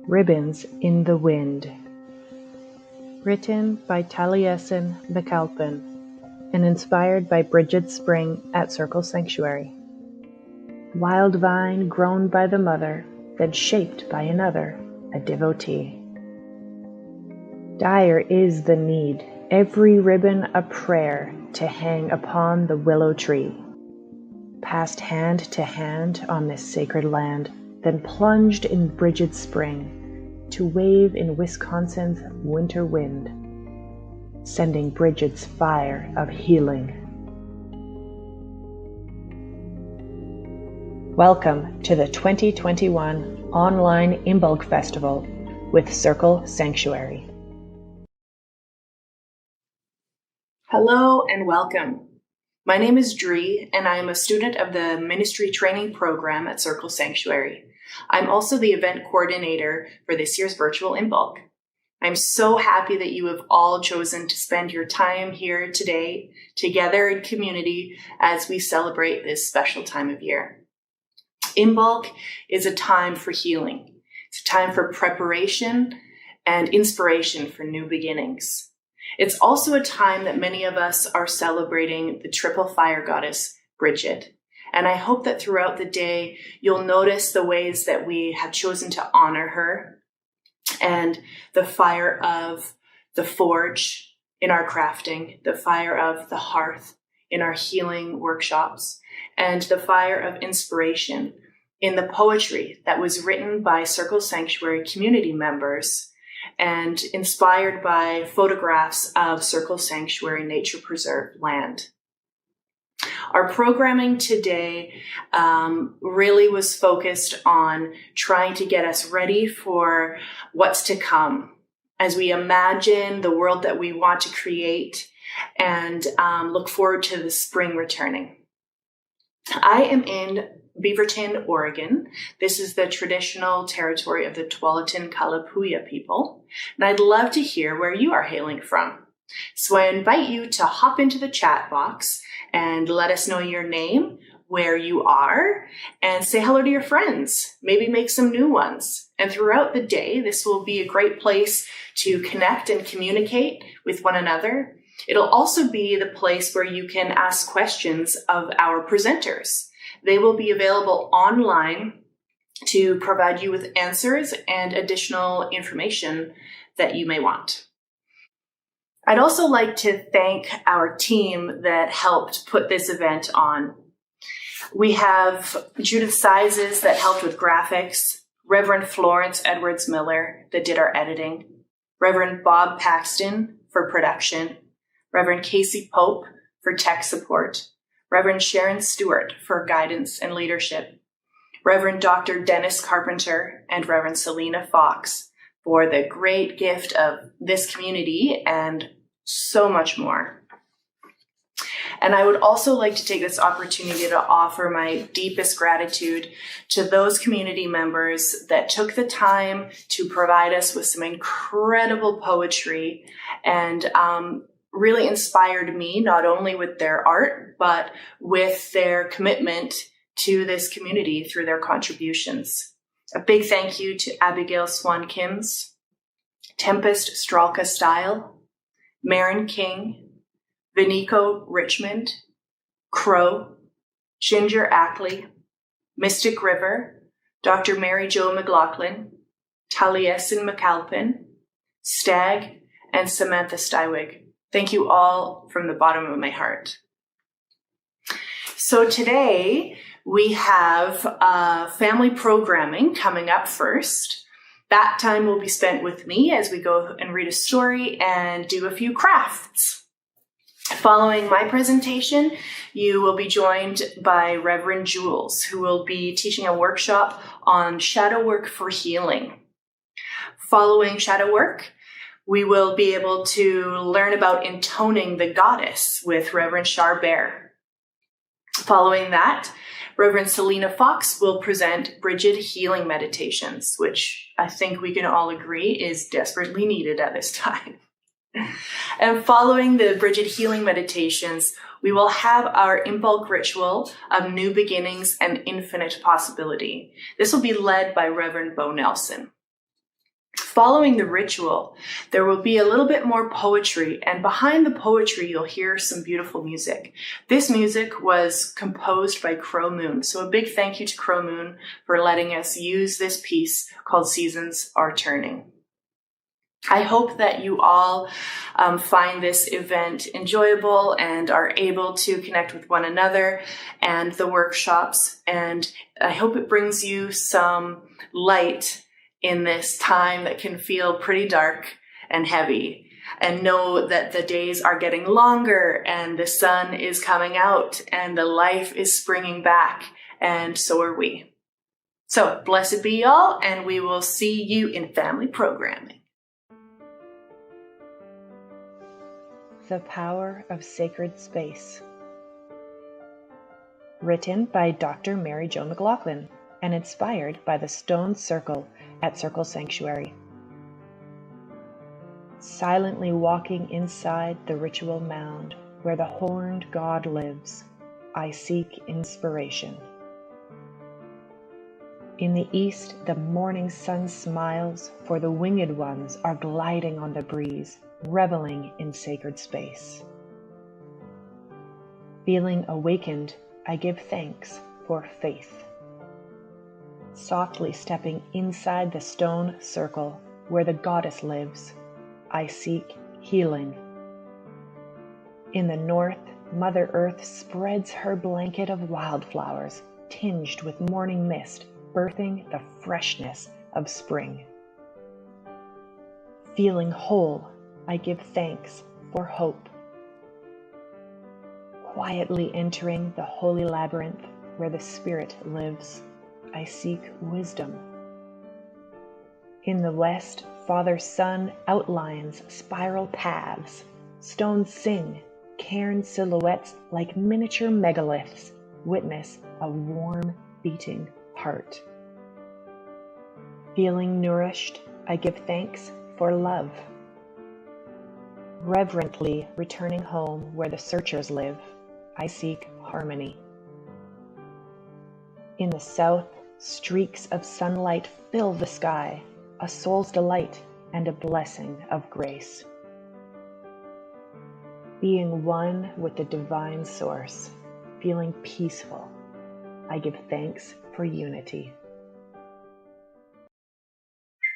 Ribbons in the Wind. Written by Taliesin McAlpin and inspired by Bridget Spring at Circle Sanctuary. Wild vine grown by the mother, then shaped by another, a devotee. Dire is the need, every ribbon a prayer to hang upon the willow tree. Passed hand to hand on this sacred land, then plunged in Bridget Spring to wave in Wisconsin's winter wind, sending Bridget's fire of healing. Welcome to the 2021 online Imbolc Festival with Circle Sanctuary. Hello and welcome. My name is Dree, and I am a student of the Ministry Training Program at Circle Sanctuary. I'm also the event coordinator for this year's virtual Imbolc. I'm so happy that you have all chosen to spend your time here today together in community as we celebrate this special time of year. Imbolc is a time for healing. It's a time for preparation and inspiration for new beginnings. It's also a time that many of us are celebrating the triple fire goddess, Bridget. And I hope that throughout the day, you'll notice the ways that we have chosen to honor her and the fire of the forge in our crafting, the fire of the hearth in our healing workshops, and the fire of inspiration in the poetry that was written by Circle Sanctuary community members and inspired by photographs of Circle Sanctuary nature preserve land. Our programming today really was focused on trying to get us ready for what's to come as we imagine the world that we want to create and look forward to the spring returning. I am in Beaverton, Oregon. This is the traditional territory of the Tualatin Kalapuya people, and I'd love to hear where you are hailing from. So I invite you to hop into the chat box and let us know your name, where you are, and say hello to your friends. Maybe make some new ones. And throughout the day, this will be a great place to connect and communicate with one another. It'll also be the place where you can ask questions of our presenters. They will be available online to provide you with answers and additional information that you may want. I'd also like to thank our team that helped put this event on. We have Judith Sizes that helped with graphics, Reverend Florence Edwards Miller that did our editing, Reverend Bob Paxton for production, Reverend Casey Pope for tech support, Reverend Sharon Stewart for guidance and leadership, Reverend Dr. Dennis Carpenter and Reverend Selena Fox for the great gift of this community and so much more. And I would also like to take this opportunity to offer my deepest gratitude to those community members that took the time to provide us with some incredible poetry and really inspired me, not only with their art, but with their commitment to this community through their contributions. A big thank you to Abigail Swan Kims, Tempest Stralka Style, Marin King, Vinico Richmond, Crow, Ginger Ackley, Mystic River, Dr. Mary Jo McLaughlin, Taliesin McAlpin, Stag, and Samantha Stywig. Thank you all from the bottom of my heart. So today we have family programming coming up first. That time will be spent with me as we go and read a story and do a few crafts. Following my presentation, you will be joined by Reverend Jules, who will be teaching a workshop on shadow work for healing. Following shadow work, we will be able to learn about intoning the goddess with Reverend Charbert. Following that, Reverend Selena Fox will present Bridget Healing Meditations, which I think we can all agree is desperately needed at this time. And following the Bridget Healing Meditations, we will have our Imbolc ritual of new beginnings and infinite possibility. This will be led by Reverend Bo Nelson. Following the ritual, there will be a little bit more poetry, and behind the poetry, you'll hear some beautiful music. This music was composed by Crow Moon, so a big thank you to Crow Moon for letting us use this piece called Seasons Are Turning. I hope that you all find this event enjoyable and are able to connect with one another and the workshops, and I hope it brings you some light in this time that can feel pretty dark and heavy, and know that the days are getting longer and the sun is coming out and the life is springing back, and so are we. So blessed be y'all, and we will see you in family programming. The Power of Sacred Space. Written by Dr. Mary Jo McLaughlin and inspired by the stone circle at Circle Sanctuary. Silently walking inside the ritual mound where the horned god lives, I seek inspiration. In the east, the morning sun smiles, for the winged ones are gliding on the breeze, reveling in sacred space. Feeling awakened, I give thanks for faith. Softly stepping inside the stone circle where the goddess lives, I seek healing. In the north, Mother Earth spreads her blanket of wildflowers, tinged with morning mist, birthing the freshness of spring. Feeling whole, I give thanks for hope. Quietly entering the holy labyrinth where the Spirit lives, I seek wisdom. In the west, Father Sun outlines spiral paths. Stones sing, cairn silhouettes like miniature megaliths witness a warm, beating heart. Feeling nourished, I give thanks for love. Reverently returning home where the searchers live, I seek harmony. In the south, streaks of sunlight fill the sky, a soul's delight and a blessing of grace. Being one with the divine source, feeling peaceful, I give thanks for unity.